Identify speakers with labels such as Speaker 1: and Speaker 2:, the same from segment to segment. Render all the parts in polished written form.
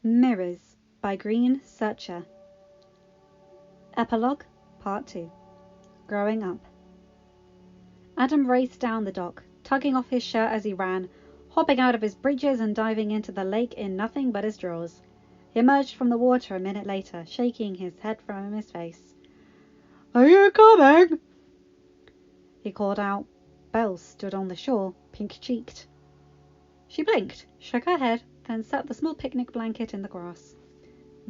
Speaker 1: Mirrors by Greensearcher. Epilogue Part 2. Growing Up. Adam raced down the dock, tugging off his shirt as he ran, hopping out of his breeches and diving into the lake in nothing but his drawers. He emerged from the water a minute later, shaking his head from his face. "Are you coming?" he called out. Belle stood on the shore, pink-cheeked. She blinked, shook her head, then set the small picnic blanket in the grass.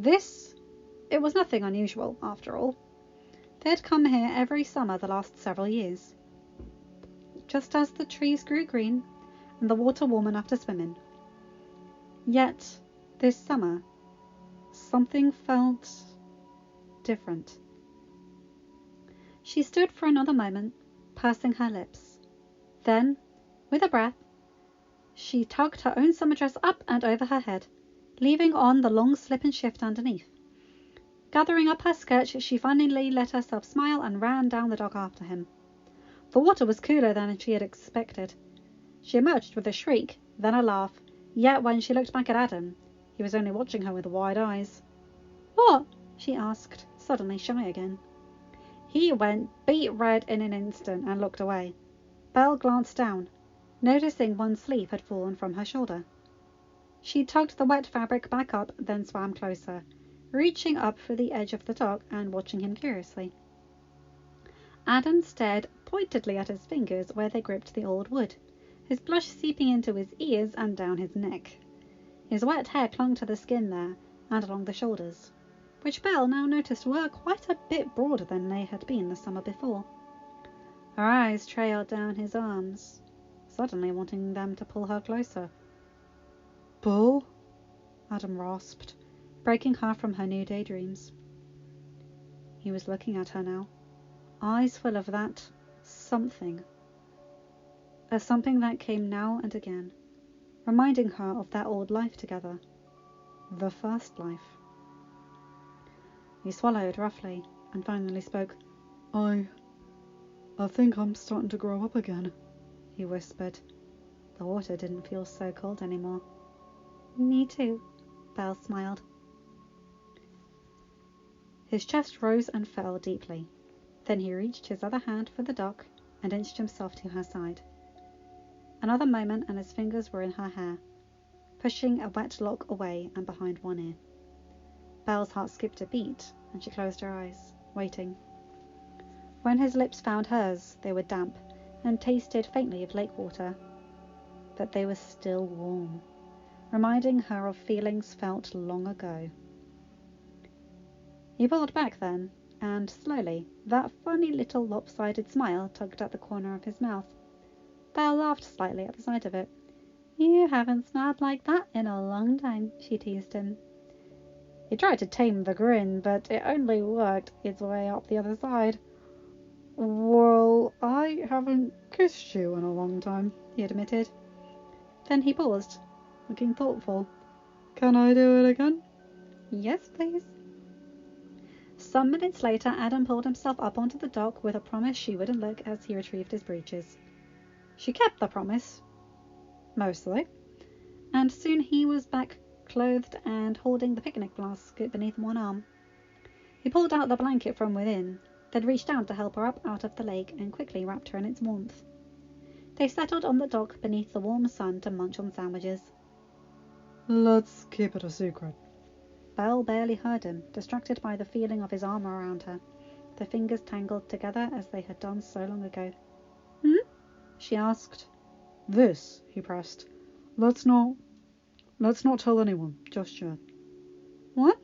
Speaker 1: It was nothing unusual, after all. They had come here every summer the last several years, just as the trees grew green and the water warm enough to swim in. Yet, this summer, something felt different. She stood for another moment, pursing her lips. Then, with a breath, she tugged her own summer dress up and over her head, leaving on the long slip and shift underneath. Gathering up her skirts, she finally let herself smile and ran down the dock after him. The water was cooler than she had expected. She emerged with a shriek, then a laugh, yet when she looked back at Adam, he was only watching her with wide eyes. "What?" she asked, suddenly shy again. He went beet red in an instant and looked away. Belle glanced down, noticing one sleeve had fallen from her shoulder. She tugged the wet fabric back up, then swam closer, reaching up for the edge of the dock and watching him curiously. Adam stared pointedly at his fingers where they gripped the old wood, his blush seeping into his ears and down his neck. His wet hair clung to the skin there and along the shoulders, which Belle now noticed were quite a bit broader than they had been the summer before. Her eyes trailed down his arms, suddenly wanting them to pull her closer. "Pull?" Adam rasped, breaking her from her new daydreams. He was looking at her now, eyes full of that something. A something that came now and again, reminding her of their old life together. The first life. He swallowed roughly and finally spoke. I think I'm starting to grow up again," he whispered. The water didn't feel so cold anymore. "Me too," Belle smiled. His chest rose and fell deeply. Then he reached his other hand for the dock and inched himself to her side. Another moment and his fingers were in her hair, pushing a wet lock away and behind one ear. Belle's heart skipped a beat and she closed her eyes, waiting. When his lips found hers, they were damp and tasted faintly of lake water, but they were still warm, reminding her of feelings felt long ago. He pulled back then, and slowly, that funny little lopsided smile tugged at the corner of his mouth. Belle laughed slightly at the sight of it. "You haven't smiled like that in a long time," she teased him. He tried to tame the grin, but it only worked its way up the other side. "Well, I haven't kissed you in a long time," he admitted. Then he paused, looking thoughtful. "Can I do it again?" "Yes, please." Some minutes later, Adam pulled himself up onto the dock with a promise she wouldn't look as he retrieved his breeches. She kept the promise, mostly, and soon he was back clothed and holding the picnic basket beneath one arm. He pulled out the blanket from within, then reached down to help her up out of the lake and quickly wrapped her in its warmth. They settled on the dock beneath the warm sun to munch on sandwiches. "Let's keep it a secret." Belle barely heard him, distracted by the feeling of his arm around her, their fingers tangled together as they had done so long ago. "Hmm?" she asked. "This," he pressed. Let's not tell anyone, just yet." "What?"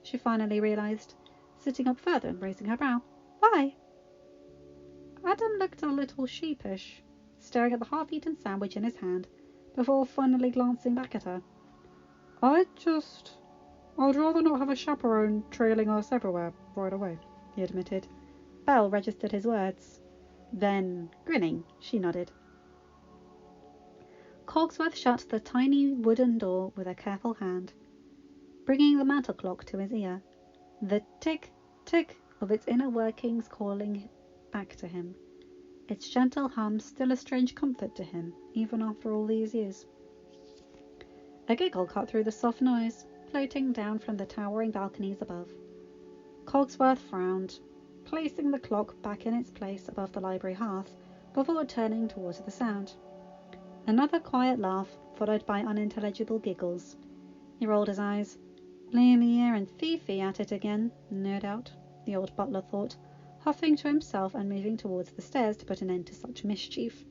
Speaker 1: she finally realized, sitting up further and raising her brow. "Why?" Adam looked a little sheepish, staring at the half-eaten sandwich in his hand, before finally glancing back at her. I'd rather not have a chaperone trailing us everywhere right away," he admitted. Belle registered his words. Then, grinning, she nodded. Cogsworth shut the tiny wooden door with a careful hand, bringing the mantel clock to his ear, the tick-tick of its inner workings calling back to him, its gentle hum still a strange comfort to him, even after all these years. A giggle cut through the soft noise. floating down from the towering balconies above. Cogsworth frowned, placing the clock back in its place above the library hearth before turning towards the sound. Another quiet laugh, followed by unintelligible giggles. He rolled his eyes. Lumiere and Fifi at it again, no doubt, the old butler thought, huffing to himself and moving towards the stairs to put an end to such mischief.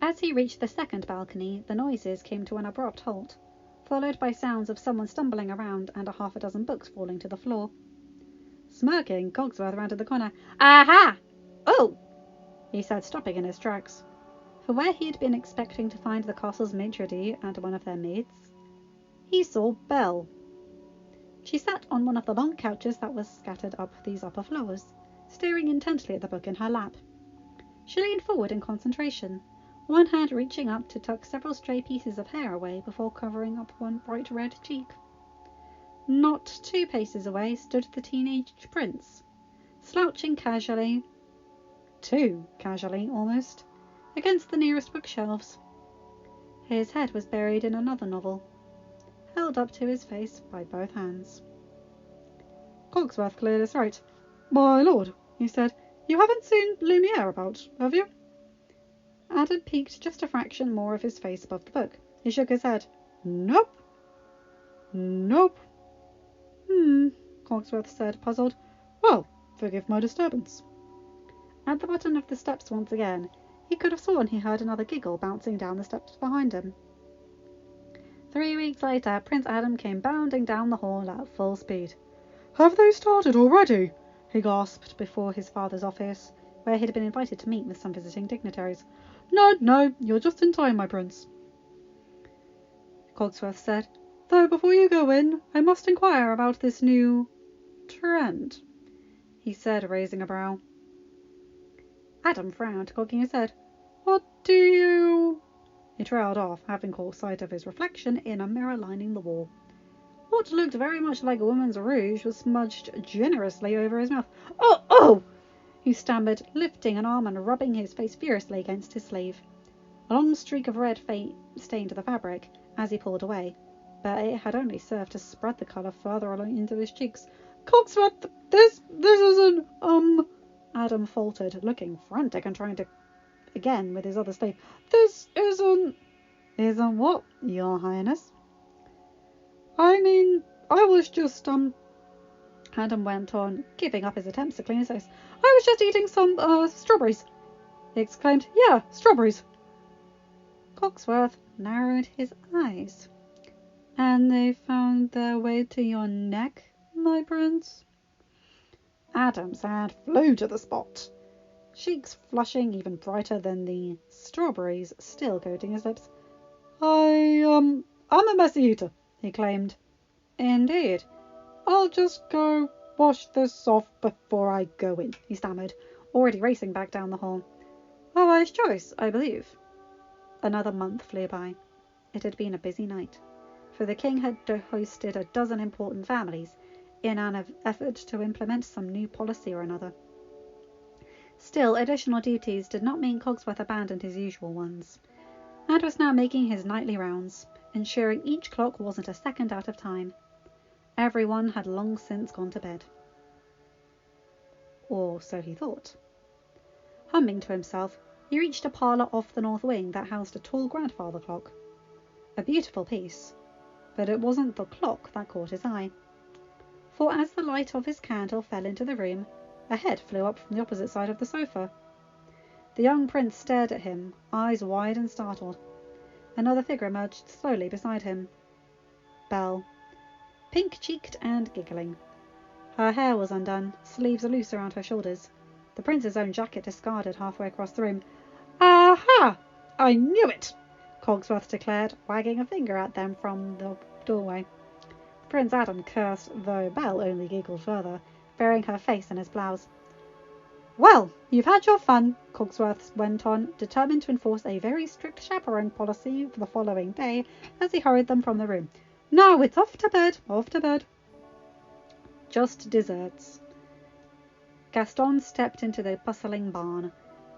Speaker 1: As he reached the second balcony, the noises came to an abrupt halt, followed by sounds of someone stumbling around and a half a dozen books falling to the floor. Smirking, Cogsworth rounded the corner. "Aha! Oh!" he said, stopping in his tracks. For where he had been expecting to find the castle's maitre d' and one of their maids, he saw Belle. She sat on one of the long couches that was scattered up these upper floors, staring intently at the book in her lap. She leaned forward in concentration, one hand reaching up to tuck several stray pieces of hair away before covering up one bright red cheek. Not 2 paces away stood the teenage prince, slouching casually, too casually almost, against the nearest bookshelves. His head was buried in another novel, held up to his face by both hands. Cogsworth cleared his throat. "My lord," he said, "you haven't seen Lumiere about, have you?" Adam peeked just a fraction more of his face above the book. He shook his head. "Nope. Nope." Cogsworth said, puzzled. "Well, forgive my disturbance." At the bottom of the steps once again, he could have sworn he heard another giggle bouncing down the steps behind him. 3 weeks later, Prince Adam came bounding down the hall at full speed. "Have they started already?" he gasped before his father's office, where he had been invited to meet with some visiting dignitaries. No, you're just in time, my prince," Cogsworth said. "Though before you go in, I must inquire about this new trend," he said, raising a brow. Adam frowned, cocking his head. "What do you—" He trailed off, having caught sight of his reflection in a mirror lining the wall. What looked very much like a woman's rouge was smudged generously over his mouth. Oh! He stammered, lifting an arm and rubbing his face furiously against his sleeve. A long streak of red stained the fabric as he pulled away, but it had only served to spread the colour further along into his cheeks. "Cogsworth, this isn't, Adam faltered, looking frantic and trying to again with his other sleeve. "This isn't—" "Isn't what, your highness?" "I mean, I was just, Adam went on, giving up his attempts to clean his face. "I was just eating some, strawberries," he exclaimed. "Yeah, strawberries." Cogsworth narrowed his eyes. "And they found their way to your neck, my prince?" Adam's hand flew to the spot, cheeks flushing even brighter than the strawberries still coating his lips. I'm a messy eater," he claimed. "Indeed. I'll just go wash this off before I go in," he stammered, already racing back down the hall. "A wise choice, I believe." Another month flew by. It had been a busy night, for the king had hosted a dozen important families in an effort to implement some new policy or another. Still, additional duties did not mean Cogsworth abandoned his usual ones, and was now making his nightly rounds, ensuring each clock wasn't a second out of time. Everyone had long since gone to bed. Or so he thought. Humming to himself, he reached a parlour off the north wing that housed a tall grandfather clock. A beautiful piece, but it wasn't the clock that caught his eye. For as the light of his candle fell into the room, a head flew up from the opposite side of the sofa. The young prince stared at him, eyes wide and startled. Another figure emerged slowly beside him. Belle, pink-cheeked and giggling. Her hair was undone, sleeves loose around her shoulders, the prince's own jacket discarded halfway across the room. "Aha! I knew it!" Cogsworth declared, wagging a finger at them from the doorway. Prince Adam cursed, though Belle only giggled further, burying her face in his blouse. "Well, you've had your fun," Cogsworth went on, determined to enforce a very strict chaperone policy for the following day as he hurried them from the room. "Now it's off to bed, off to bed." Just desserts. Gaston stepped into the bustling barn,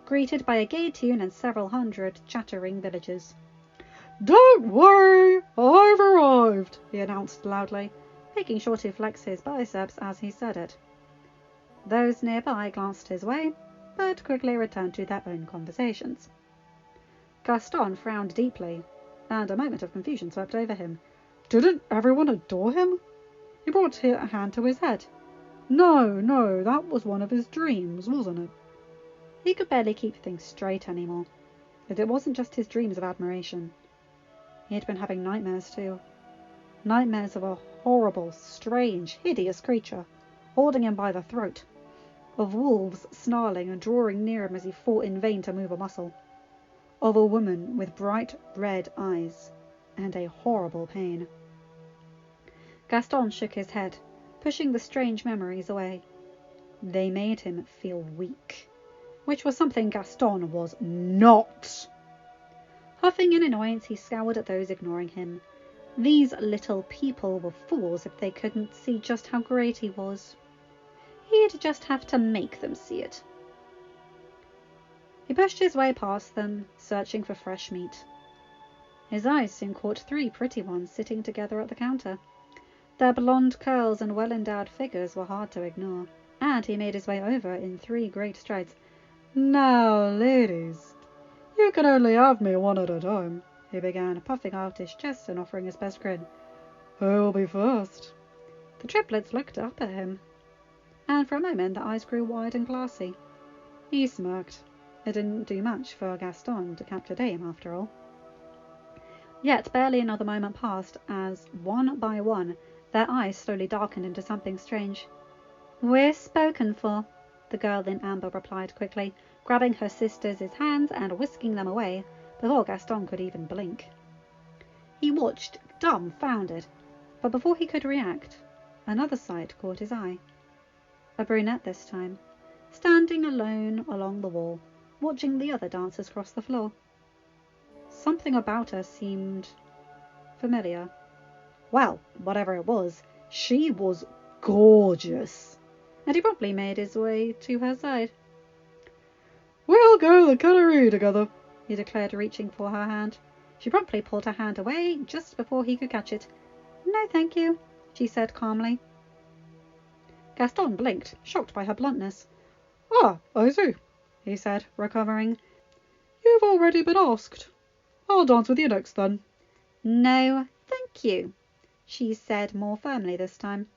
Speaker 1: greeted by a gay tune and several hundred chattering villagers. "Don't worry, I've arrived," announced loudly, making sure to flex his biceps as he said it. Those nearby glanced his way, but quickly returned to their own conversations. Gaston frowned deeply, and a moment of confusion swept over him. Didn't everyone adore him? He brought a hand to his head. No, that was one of his dreams, wasn't it? He could barely keep things straight anymore, but it wasn't just his dreams of admiration. He had been having nightmares too. Nightmares of a horrible, strange, hideous creature holding him by the throat, of wolves snarling and drawing near him as he fought in vain to move a muscle, of a woman with bright red eyes and a horrible pain. Gaston shook his head, pushing the strange memories away. They made him feel weak, which was something Gaston was not. Huffing in annoyance, he scowled at those ignoring him. These little people were fools if they couldn't see just how great he was. He'd just have to make them see it. He pushed his way past them, searching for fresh meat. His eyes soon caught 3 pretty ones sitting together at the counter. Their blonde curls and well-endowed figures were hard to ignore, and he made his way over in 3 great strides. Now, ladies, you can only have me one at a time, he began, puffing out his chest and offering his best grin. Who will be first? The triplets looked up at him, and for a moment their eyes grew wide and glassy. He smirked. It didn't do much for Gaston to capture Dame, after all. Yet barely another moment passed as, one by one, their eyes slowly darkened into something strange. We're spoken for, the girl in amber replied quickly, grabbing her sister's hands and whisking them away before Gaston could even blink. He watched, dumbfounded, but before he could react, another sight caught his eye. A brunette this time, standing alone along the wall, watching the other dancers cross the floor. Something about her seemed familiar. Well, whatever it was, she was gorgeous, and he promptly made his way to her side. We'll go to the gallery together, he declared, reaching for her hand. She promptly pulled her hand away just before he could catch it. No, thank you, she said calmly. Gaston blinked, shocked by her bluntness. Ah, I see, he said, recovering. You've already been asked. I'll dance with you next then. No, thank you, she said more firmly this time.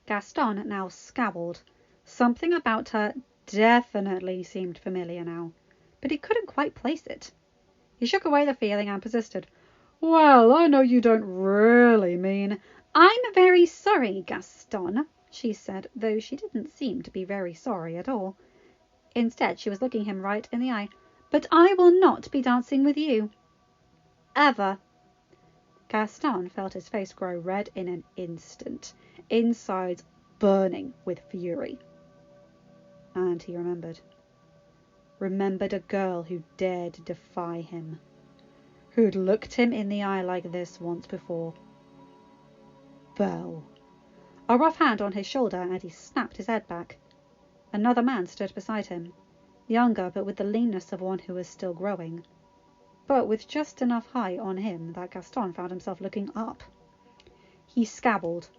Speaker 1: Gaston now scowled. Something about her definitely seemed familiar now, but he couldn't quite place it. He shook away the feeling and persisted. Well, I know you don't really mean... I'm very sorry, Gaston, she said, though she didn't seem to be very sorry at all. Instead, she was looking him right in the eye. But I will not be dancing with you. Ever. Gaston felt his face grow red in an instant, insides burning with fury. And he remembered. Remembered a girl who dared defy him, who'd looked him in the eye like this once before. Belle. A rough hand on his shoulder, and he snapped his head back. Another man stood beside him, younger but with the leanness of one who was still growing, but with just enough height on him that Gaston found himself looking up. He scowled.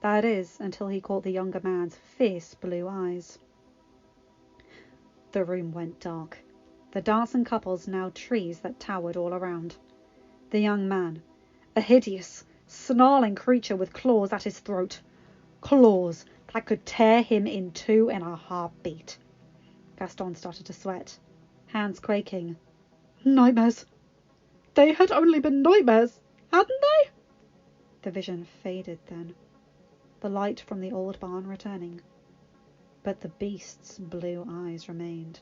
Speaker 1: That is, until he caught the younger man's fierce blue eyes. The room went dark. The dancing couples now trees that towered all around. The young man, a hideous, snarling creature with claws at his throat. Claws that could tear him in 2 in a heartbeat. Gaston started to sweat, hands quaking. Nightmares. They had only been nightmares, hadn't they? The vision faded then, the light from the old barn returning. But the beast's blue eyes remained,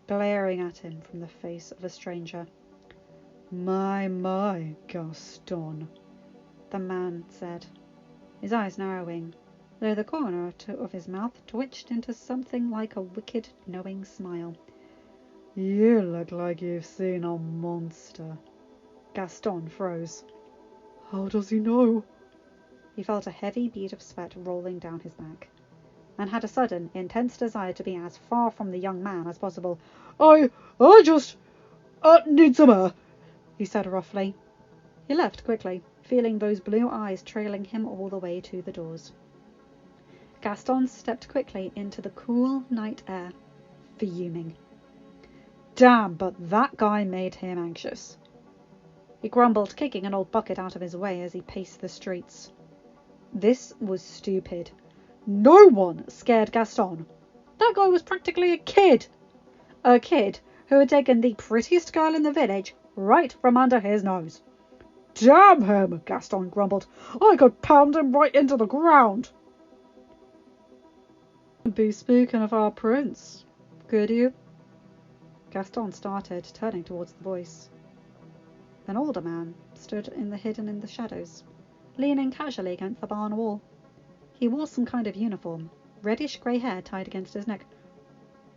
Speaker 1: glaring at him from the face of a stranger. My, Gaston, the man said, his eyes narrowing, though the corner of his mouth twitched into something like a wicked, knowing smile. You look like you've seen a monster. Gaston froze. How does he know? He felt a heavy bead of sweat rolling down his back, and had a sudden, intense desire to be as far from the young man as possible. I just need some air, he said roughly. He left quickly, feeling those blue eyes trailing him all the way to the doors. Gaston stepped quickly into the cool night air, fuming. Damn, but that guy made him anxious. He grumbled, kicking an old bucket out of his way as he paced the streets. This was stupid. No one scared Gaston. That guy was practically a kid. A kid who had taken the prettiest girl in the village right from under his nose. Damn him, Gaston grumbled. I could pound him right into the ground. Be speaking of our prince, could you? Gaston started, turning towards the voice. An older man stood hidden in the shadows, leaning casually against the barn wall. He wore some kind of uniform, reddish grey hair tied against his neck.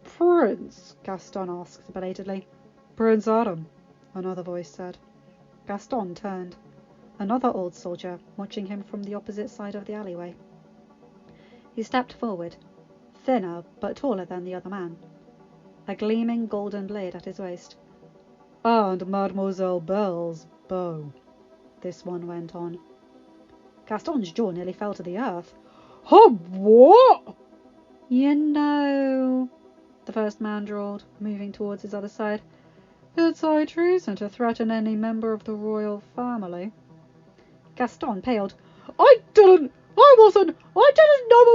Speaker 1: Prince? Gaston asked belatedly. Prince Adam, another voice said. Gaston turned. Another old soldier, watching him from the opposite side of the alleyway. He stepped forward, thinner but taller than the other man, a gleaming golden blade at his waist. And Mademoiselle Belle's bow, this one went on. Gaston's jaw nearly fell to the earth. Huh, what? You know, the first man drawled, moving towards his other side. It's high treason to threaten any member of the royal family. Gaston paled. I didn't know it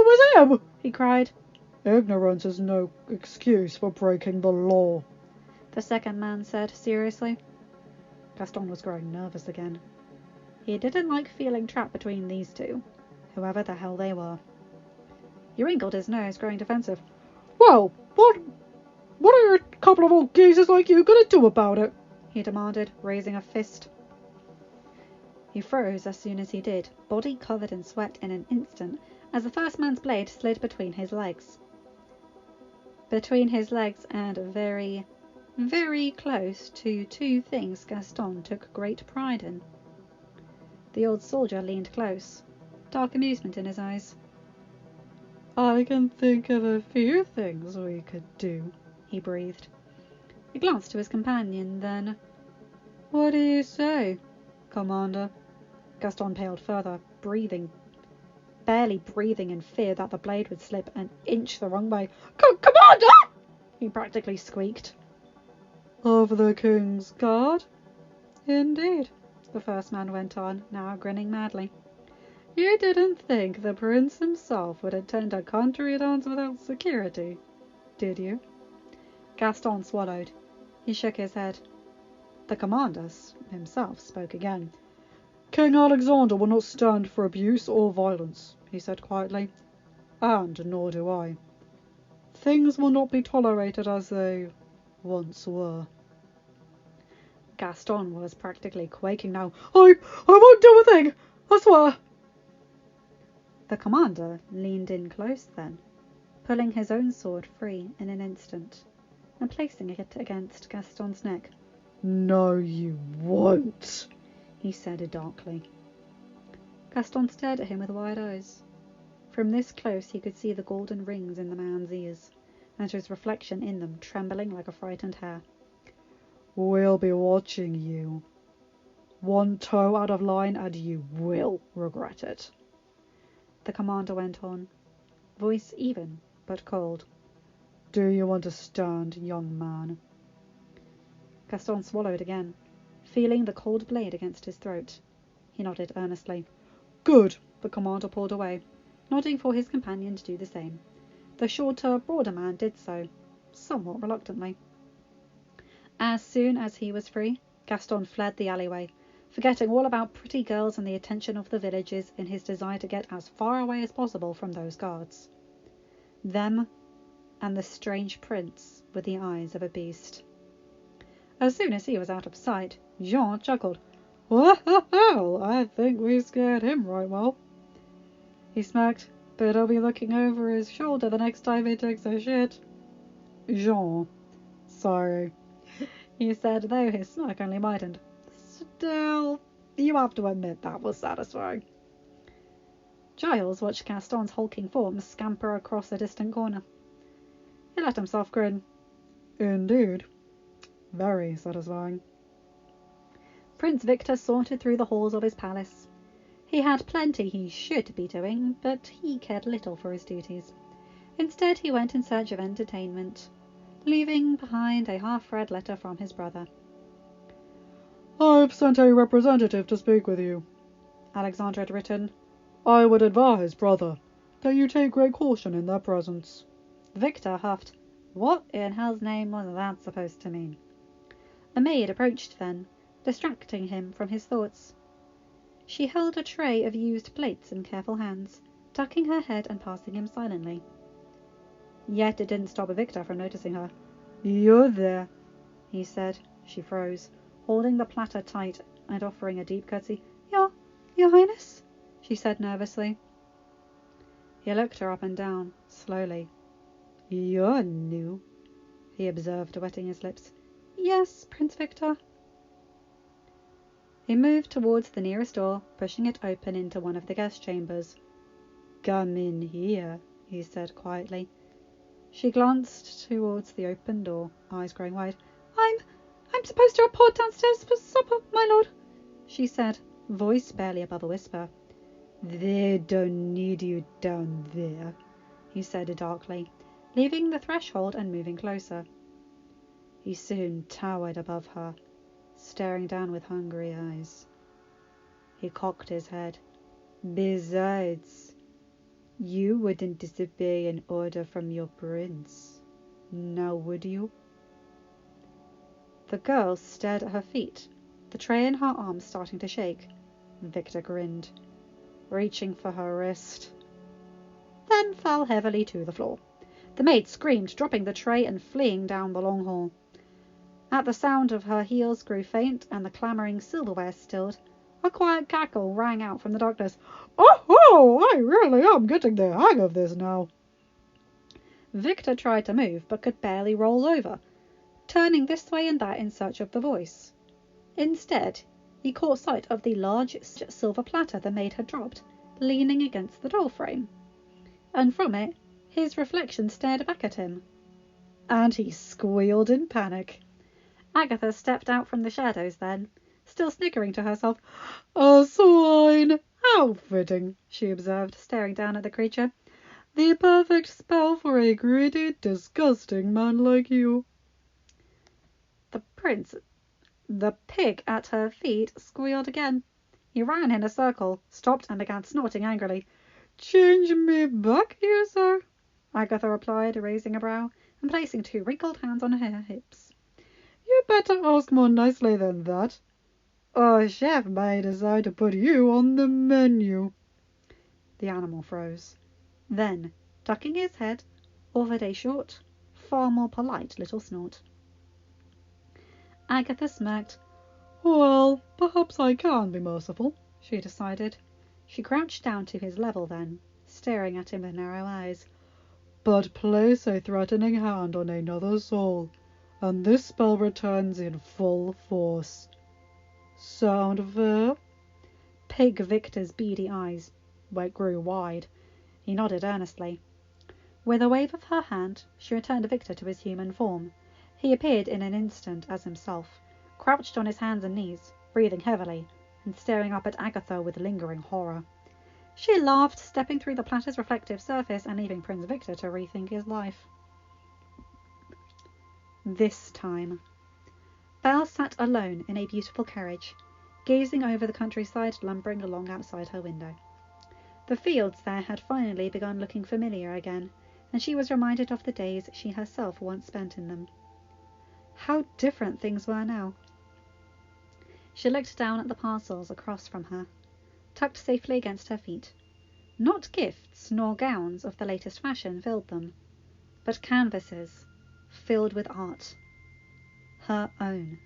Speaker 1: was him, he cried. Ignorance is no excuse for breaking the law, the second man said seriously. Gaston was growing nervous again. He didn't like feeling trapped between these two, whoever the hell they were. He wrinkled his nose, growing defensive. Well, what are a couple of old geezers like you gonna do about it? He demanded, raising a fist. He froze as soon as he did, body covered in sweat in an instant, as the first man's blade slid between his legs. Between his legs and very, very close to two things Gaston took great pride in. The old soldier leaned close, dark amusement in his eyes. I can think of a few things we could do, he breathed. He glanced to his companion, then... What do you say, Commander? Gaston paled further, barely breathing in fear that the blade would slip an inch the wrong way. Commander! He practically squeaked. Of the King's Guard? Indeed, the first man went on, now grinning madly. You didn't think the prince himself would attend a country dance without security, did you? Gaston swallowed. He shook his head. The commander himself spoke again. King Alexander will not stand for abuse or violence, he said quietly. And nor do I. Things will not be tolerated as they once were. Gaston was practically quaking now. I won't do a thing, I swear. The commander leaned in close then, pulling his own sword free in an instant, and placing it against Gaston's neck. No, you won't, he said darkly. Gaston stared at him with wide eyes. From this close he could see the golden rings in the man's ears, and his reflection in them trembling like a frightened hare. We'll be watching you. One toe out of line and you will regret it. The commander went on, voice even but cold. Do you understand, young man? Gaston swallowed again, feeling the cold blade against his throat. He nodded earnestly. Good, the commander pulled away, nodding for his companion to do the same. The shorter, broader man did so, somewhat reluctantly. As soon as he was free, Gaston fled the alleyway, forgetting all about pretty girls and the attention of the villagers in his desire to get as far away as possible from those guards. Them and the strange prince with the eyes of a beast. As soon as he was out of sight, Jean chuckled. Well, I think we scared him right well. He smirked, but he'll be looking over his shoulder the next time he takes a shit. Jean, sorry, he said, though his smirk only widened. Still, you have to admit that was satisfying. Giles watched Gaston's hulking form scamper across a distant corner. He let himself grin. Indeed. Very satisfying. Prince Victor sauntered through the halls of his palace. He had plenty he should be doing, but he cared little for his duties. Instead, he went in search of entertainment, leaving behind a half-read letter from his brother.
Speaker 2: "I've sent a representative to speak with you," Alexander had written. "I would advise, brother, that you take great caution in their presence."
Speaker 1: Victor huffed. What in hell's name was that supposed to mean? A maid approached then, distracting him from his thoughts. She held a tray of used plates in careful hands, ducking her head and passing him silently. Yet it didn't stop Victor from noticing her.
Speaker 2: "You're there,"
Speaker 1: he said. She froze, holding the platter tight and offering a deep curtsy. Your Highness, she said nervously. He looked her up and down, slowly.
Speaker 2: "You're new,"
Speaker 1: he observed, wetting his lips. Yes, Prince Victor. He moved towards the nearest door, pushing it open into one of the guest chambers.
Speaker 2: "Come in here,"
Speaker 1: he said quietly. She glanced towards the open door, eyes growing wide. I'm supposed to report downstairs for supper, my lord, she said, voice barely above a whisper.
Speaker 2: "They don't need you down there,"
Speaker 1: he said darkly, leaving the threshold and moving closer.
Speaker 2: He soon towered above her, staring down with hungry eyes. He cocked his head. "Besides, you wouldn't disobey an order from your prince, now would you?"
Speaker 1: The girl stared at her feet, the tray in her arms starting to shake. Victor grinned, reaching for her wrist, then fell heavily to the floor. The maid screamed, dropping the tray and fleeing down the long hall. At the sound of her heels grew faint and the clamouring silverware stilled, a quiet cackle rang out from the darkness.
Speaker 2: "Oh, I really am getting the hang of this now."
Speaker 1: Victor tried to move, but could barely roll over, turning this way and that in search of the voice. Instead, he caught sight of the large silver platter the maid had dropped, leaning against the door frame. And from it, his reflection stared back at him. And he squealed in panic. Agatha stepped out from the shadows then, still sniggering to herself.
Speaker 2: "A swine! How fitting," she observed, staring down at the creature. "The perfect spell for a greedy, disgusting man like you."
Speaker 1: The pig at her feet squealed again. He ran in a circle, stopped and began snorting angrily.
Speaker 2: "Change me back here, sir,"
Speaker 1: Agatha replied, raising a brow and placing two wrinkled hands on her hips.
Speaker 2: "You better ask more nicely than that, or a chef may decide to put you on the menu."
Speaker 1: The animal froze. Then, ducking his head, offered a short, far more polite little snort. Agatha smirked.
Speaker 2: "Well, perhaps I can be merciful,"
Speaker 1: she decided. She crouched down to his level then, staring at him with narrow eyes.
Speaker 2: "But place a threatening hand on another soul, and this spell returns in full force. Sound fair?"
Speaker 1: Pig Victor's beady eyes grew wide. He nodded earnestly. With a wave of her hand, she returned Victor to his human form. He appeared in an instant as himself, crouched on his hands and knees, breathing heavily, and staring up at Agatha with lingering horror. She laughed, stepping through the platter's reflective surface and leaving Prince Victor to rethink his life. This time, Belle sat alone in a beautiful carriage, gazing over the countryside lumbering along outside her window. The fields there had finally begun looking familiar again, and she was reminded of the days she herself once spent in them. How different things were now. She looked down at the parcels across from her, tucked safely against her feet. Not gifts nor gowns of the latest fashion filled them, but canvases filled with art. Her own.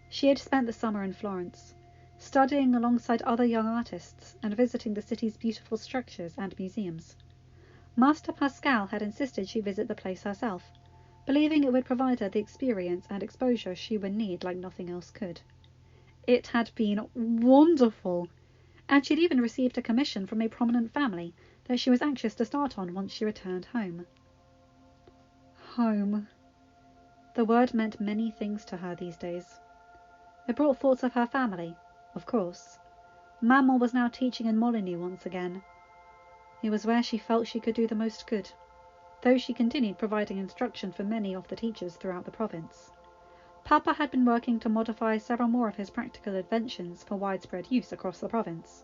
Speaker 1: She had spent the summer in Florence, studying alongside other young artists and visiting the city's beautiful structures and museums. Master Pascal had insisted she visit the place herself, believing it would provide her the experience and exposure she would need like nothing else could. It had been wonderful, and she'd even received a commission from a prominent family that she was anxious to start on once she returned home. Home. The word meant many things to her these days. It brought thoughts of her family, of course. Mamma was now teaching in Molyneux once again. It was where she felt she could do the most good, though she continued providing instruction for many of the teachers throughout the province. Papa had been working to modify several more of his practical inventions for widespread use across the province.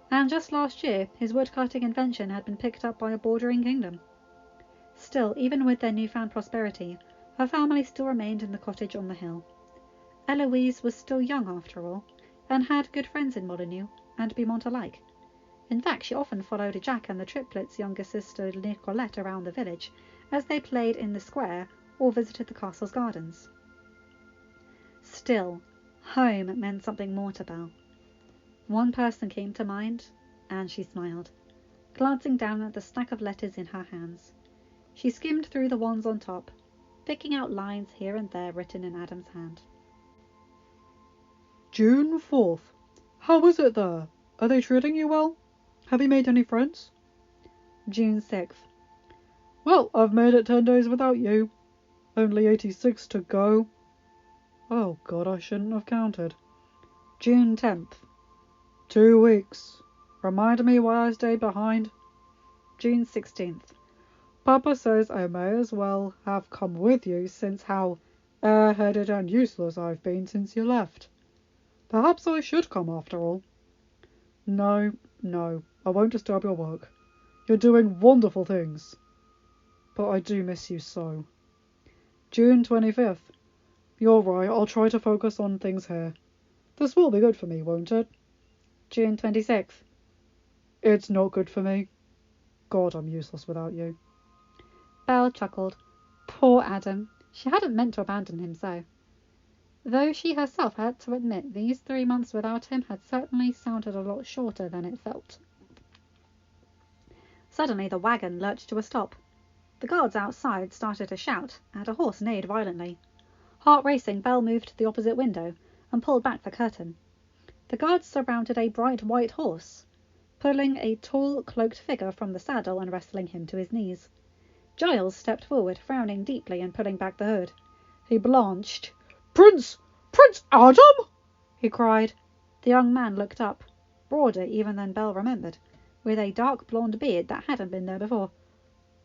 Speaker 1: And just last year, his woodcutting invention had been picked up by a bordering kingdom. Still, even with their newfound prosperity, her family still remained in the cottage on the hill. Eloise was still young after all, and had good friends in Molyneux and Beaumont alike. In fact, she often followed Jack and the triplets' younger sister Nicolette around the village as they played in the square or visited the castle's gardens. Still, home meant something more to Belle. One person came to mind, and she smiled, glancing down at the stack of letters in her hands. She skimmed through the ones on top, picking out lines here and there written in Adam's hand.
Speaker 2: June 4th. How is it there? Are they treating you well? Have you made any friends?
Speaker 1: June 6th.
Speaker 2: Well, I've made it 10 days without you. Only 86 to go. Oh God, I shouldn't have counted.
Speaker 1: June 10th.
Speaker 2: 2 weeks. Remind me why I stayed behind.
Speaker 1: June 16th.
Speaker 2: Papa says I may as well have come with you since how airheaded and useless I've been since you left. Perhaps I should come after all. No, I won't disturb your work. You're doing wonderful things. But I do miss you so. June 25th. You're right, I'll try to focus on things here. This will be good for me, won't it?
Speaker 1: June 26th.
Speaker 2: It's not good for me. God, I'm useless without you.
Speaker 1: Belle chuckled. Poor Adam. She hadn't meant to abandon him so. Though she herself had to admit these 3 months without him had certainly sounded a lot shorter than it felt. Suddenly the wagon lurched to a stop. The guards outside started to shout, and a horse neighed violently. Heart racing, Belle moved to the opposite window and pulled back the curtain. The guards surrounded a bright white horse, pulling a tall, cloaked figure from the saddle and wrestling him to his knees. Giles stepped forward, frowning deeply and pulling back the hood. He blanched.
Speaker 2: Prince Adam!
Speaker 1: He cried. The young man looked up, broader even than Belle remembered, with a dark blonde beard that hadn't been there before.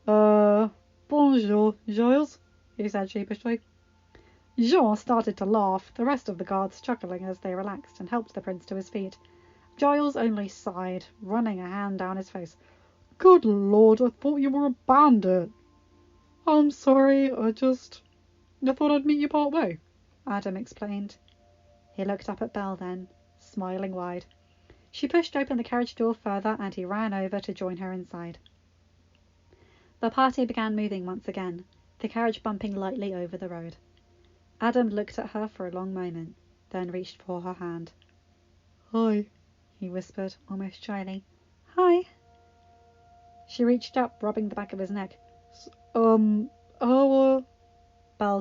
Speaker 2: Bonjour, Giles,
Speaker 1: he said sheepishly. Jean started to laugh, the rest of the guards chuckling as they relaxed and helped the prince to his feet. Giles only sighed, running a hand down his face.
Speaker 2: Good Lord, I thought you were a bandit. I'm sorry, I thought I'd meet you part way,
Speaker 1: Adam explained. He looked up at Belle then, smiling wide. She pushed open the carriage door further and he ran over to join her inside. The party began moving once again, the carriage bumping lightly over the road. Adam looked at her for a long moment, then reached for her hand.
Speaker 2: Hi,
Speaker 1: he whispered, almost shyly. Hi. She reached up, rubbing the back of his neck.
Speaker 2: Belle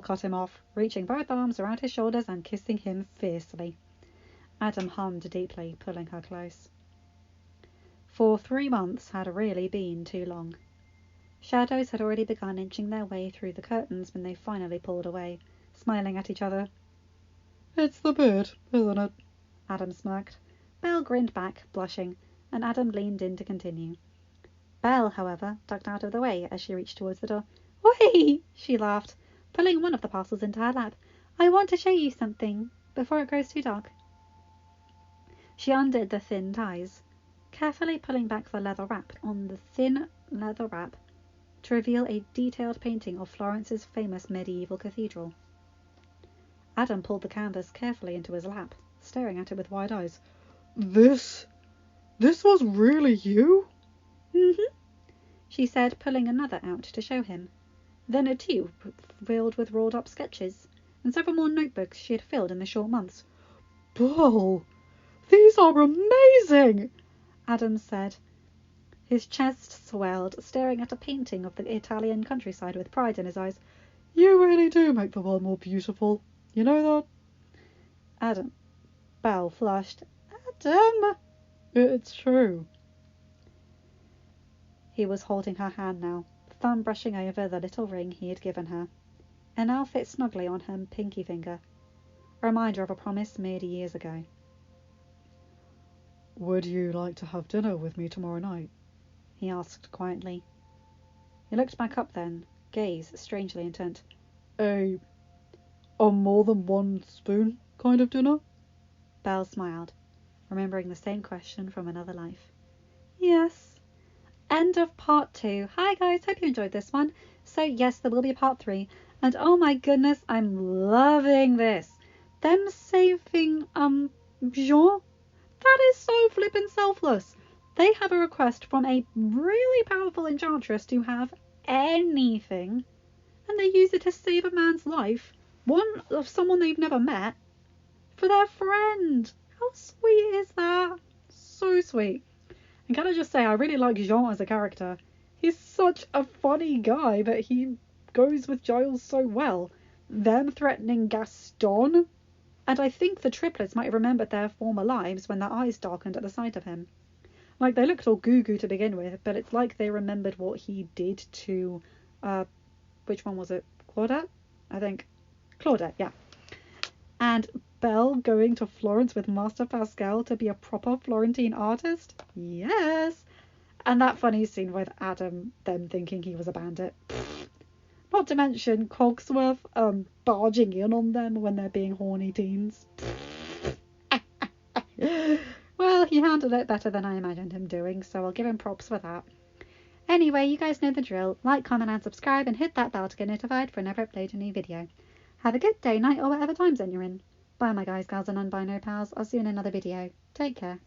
Speaker 1: cut him off, reaching both arms around his shoulders and kissing him fiercely. Adam hummed deeply, pulling her close. For 3 months had really been too long. Shadows had already begun inching their way through the curtains when they finally pulled away, smiling at each other.
Speaker 2: It's the beard, isn't it?
Speaker 1: Adam smirked. Belle grinned back, blushing, and Adam leaned in to continue. Belle, however, ducked out of the way as she reached towards the door. Wait! She laughed, pulling one of the parcels into her lap. I want to show you something, before it grows too dark. She undid the thin ties, carefully pulling back the leather wrap on the thin leather wrap to reveal a detailed painting of Florence's famous medieval cathedral. Adam pulled the canvas carefully into his lap, staring at it with wide eyes.
Speaker 2: This was really you?
Speaker 1: Mm-hmm, she said, pulling another out to show him. Then a tube filled with rolled up sketches, and several more notebooks she had filled in the short months.
Speaker 2: Belle, these are amazing,
Speaker 1: Adam said. His chest swelled, staring at a painting of the Italian countryside with pride in his eyes.
Speaker 2: You really do make the world more beautiful. You know
Speaker 1: that? Belle flushed. Adam!
Speaker 2: It's true.
Speaker 1: He was holding her hand now, thumb brushing over the little ring he had given her. It now fit snugly on her pinky finger. a reminder of a promise made years ago.
Speaker 2: Would you like to have dinner with me tomorrow night?
Speaker 1: He asked quietly. He looked back up then, gaze strangely intent.
Speaker 2: A more than one spoon kind of dinner?
Speaker 1: Belle smiled, remembering the same question from another life. Yes. End of part 2. Hi guys, hope you enjoyed this one. So yes, there will be a part 3. And oh my goodness, I'm loving this. Them saving, Jean? That is so flippin' selfless. They have a request from a really powerful enchantress to have anything. And they use it to save a man's life. One of someone they've never met. For their friend. How sweet is that? So sweet. And can I just say, I really like Jean as a character. He's such a funny guy, but he goes with Giles so well. Them threatening Gaston. And I think the triplets might have remembered their former lives when their eyes darkened at the sight of him. Like, they looked all goo-goo to begin with, but it's like they remembered what he did to, which one was it? Claudette? I think. Claudette, yeah. And Belle going to Florence with Master Pascal to be a proper Florentine artist? Yes! And that funny scene with Adam, them thinking he was a bandit. Not to mention Cogsworth barging in on them when they're being horny teens. Well, he handled it better than I imagined him doing, so I'll give him props for that. Anyway, you guys know the drill. Like, comment and subscribe and hit that bell to get notified whenever I upload a new video. Have a good day, night, or whatever time zone you're in. Bye my guys, gals and non-binary pals. I'll see you in another video. Take care.